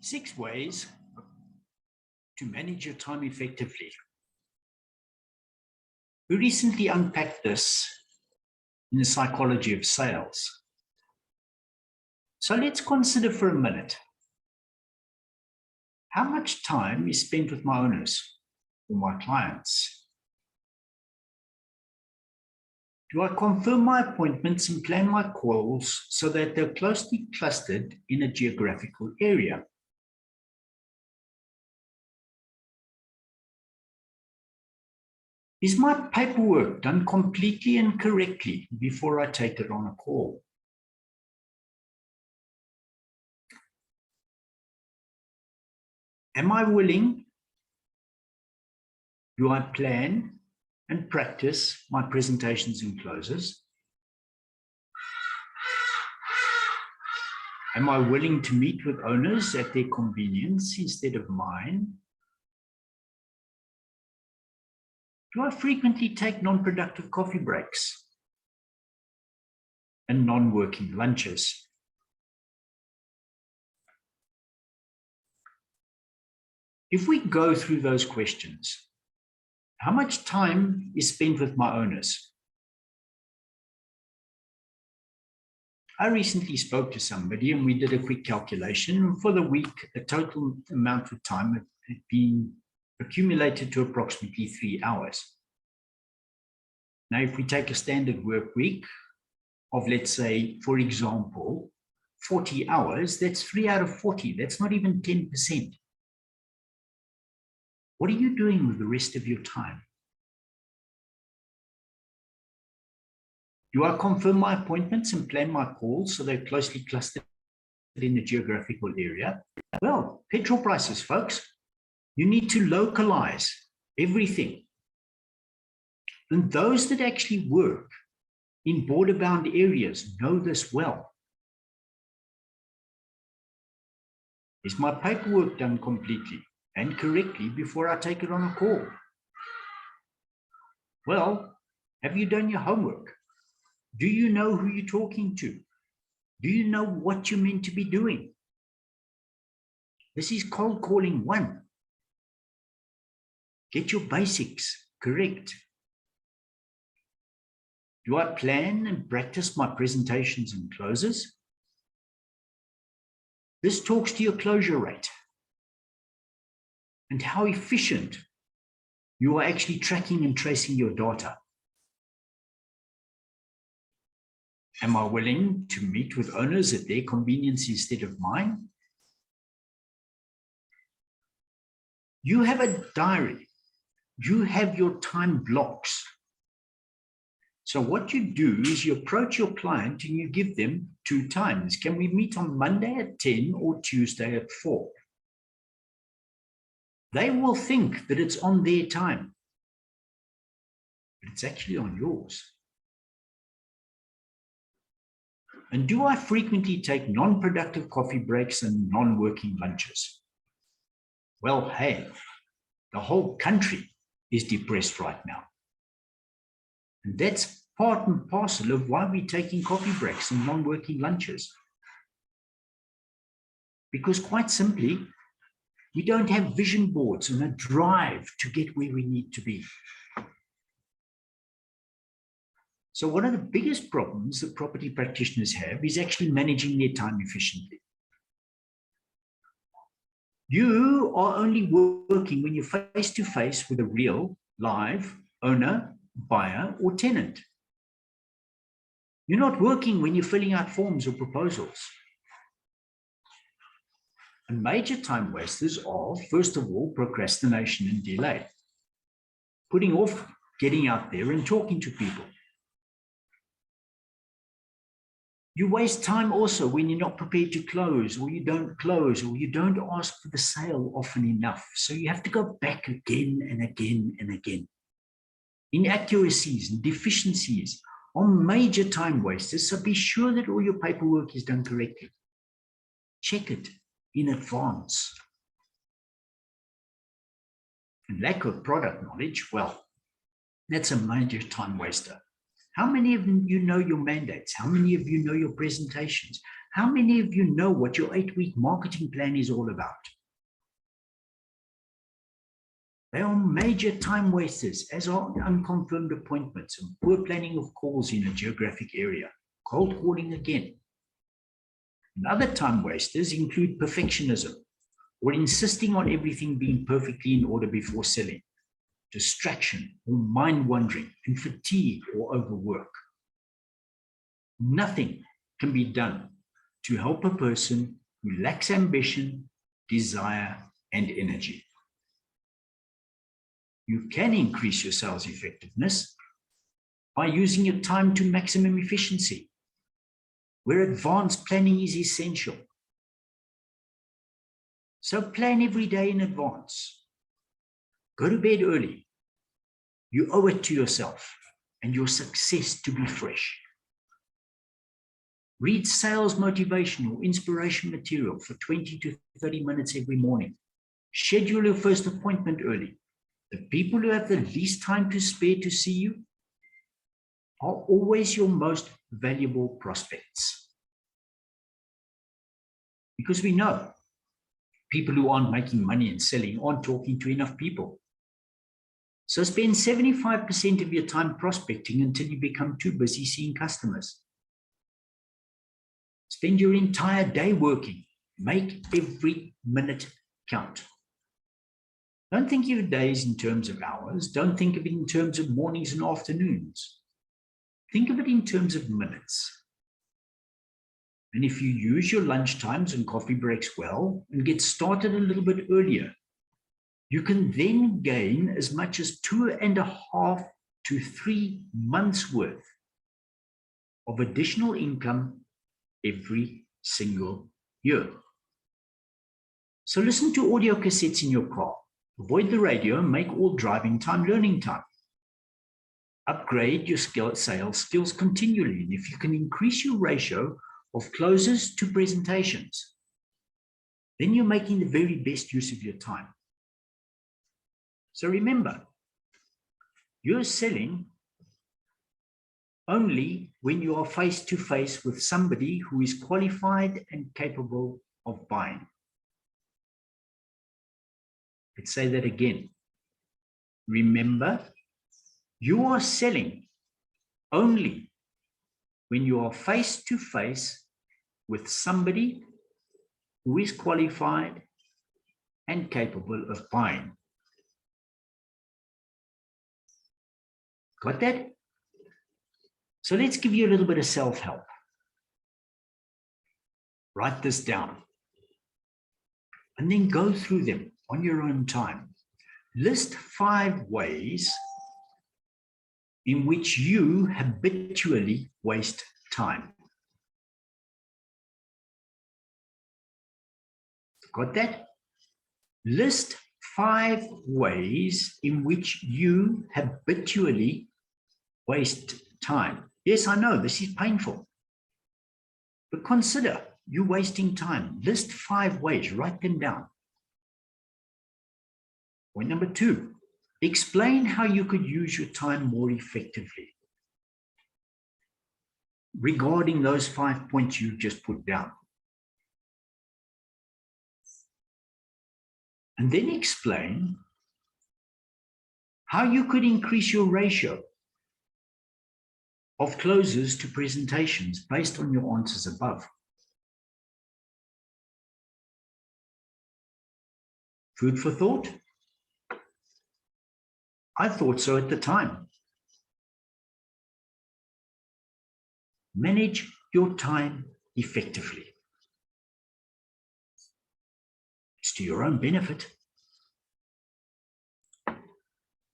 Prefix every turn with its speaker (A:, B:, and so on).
A: 6 ways to manage your time effectively. We recently unpacked this in the psychology of sales. So let's consider for a minute, how much time is spent with my owners or my clients? Do I confirm my appointments and plan my calls so that they're closely clustered in a geographical area? Is my paperwork done completely and correctly before I take it on a call? Am I willing? Do I plan and practice my presentations and closes? Am I willing to meet with owners at their convenience instead of mine? Do I frequently take non-productive coffee breaks and non-working lunches? If we go through those questions, how much time is spent with my owners? I recently spoke to somebody and we did a quick calculation. For the week, the total amount of time had been accumulated to approximately 3 hours. Now, if we take a standard work week of, let's say, for example, 40 hours, that's 3 out of 40. That's not even 10%. What are you doing with the rest of your time? Do I confirm my appointments and plan my calls so they're closely clustered in the geographical area? Well, petrol prices, folks. You need to localize everything. And those that actually work in border-bound areas know this well. Is my paperwork done completely and correctly before I take it on a call? Well, have you done your homework? Do you know who you're talking to? Do you know what you're meant to be doing? This is cold calling 1. Get your basics correct. Do I plan and practice my presentations and closes? This talks to your closure rate and how efficient you are actually tracking and tracing your data. Am I willing to meet with owners at their convenience instead of mine? You have a diary. You have your time blocks. So what you do is you approach your client and you give them 2 times. Can we meet on Monday at 10 or Tuesday at 4? They will think that it's on their time, but it's actually on yours. And do I frequently take non-productive coffee breaks and non-working lunches? Well, hey, the whole country is depressed right now. And that's part and parcel of why we're taking coffee breaks and non-working lunches. Because quite simply, we don't have vision boards and a drive to get where we need to be. So one of the biggest problems that property practitioners have is actually managing their time efficiently. You are only working when you're face to face with a real, live owner, buyer, or tenant. You're not working when you're filling out forms or proposals. And major time wasters are, first of all, procrastination and delay. Putting off getting out there and talking to people. You waste time also when you're not prepared to close, or you don't close, or you don't ask for the sale often enough. So you have to go back again and again and again. Inaccuracies and deficiencies are major time wasters, so be sure that all your paperwork is done correctly. Check it in advance. And lack of product knowledge, well, that's a major time waster. How many of you know your mandates? How many of you know your presentations? How many of you know what your 8-week marketing plan is all about? They are major time wasters, as are unconfirmed appointments and poor planning of calls in a geographic area. Cold calling again. And other time wasters include perfectionism, or insisting on everything being perfectly in order before selling, distraction or mind wandering, and fatigue or overwork. Nothing can be done to help a person who lacks ambition, desire, and energy. You can increase your sales effectiveness by using your time to maximum efficiency, where advanced planning is essential. So plan every day in advance. Go to bed early. You owe it to yourself and your success to be fresh. Read sales motivation or inspiration material for 20 to 30 minutes every morning. Schedule your first appointment early. The people who have the least time to spare to see you are always your most valuable prospects. Because we know people who aren't making money and selling aren't talking to enough people. So spend 75% of your time prospecting until you become too busy seeing customers. Spend your entire day working. Make every minute count. Don't think of your days in terms of hours. Don't think of it in terms of mornings and afternoons. Think of it in terms of minutes. And if you use your lunch times and coffee breaks well and get started a little bit earlier, you can then gain as much as 2.5 to 3 months worth of additional income every single year. So listen to audio cassettes in your car. Avoid the radio and make all driving time learning time. Upgrade your sales skills continually. And if you can increase your ratio of closes to presentations, then you're making the very best use of your time. So remember, you're selling only when you are face to face with somebody who is qualified and capable of buying. Let's say that again. Remember, you are selling only when you are face to face with somebody who is qualified and capable of buying. Got that? So let's give you a little bit of self-help. Write this down and then go through them on your own time. List 5 ways in which you habitually waste time. Got that? List 5 ways in which you habitually waste time. Yes, I know this is painful, but consider you wasting time. List 5 ways, write them down. Point number 2, explain how you could use your time more effectively regarding those 5 points you just put down. And then explain how you could increase your ratio of closes to presentations based on your answers above. Food for thought? I thought so at the time. Manage your time effectively. It's to your own benefit.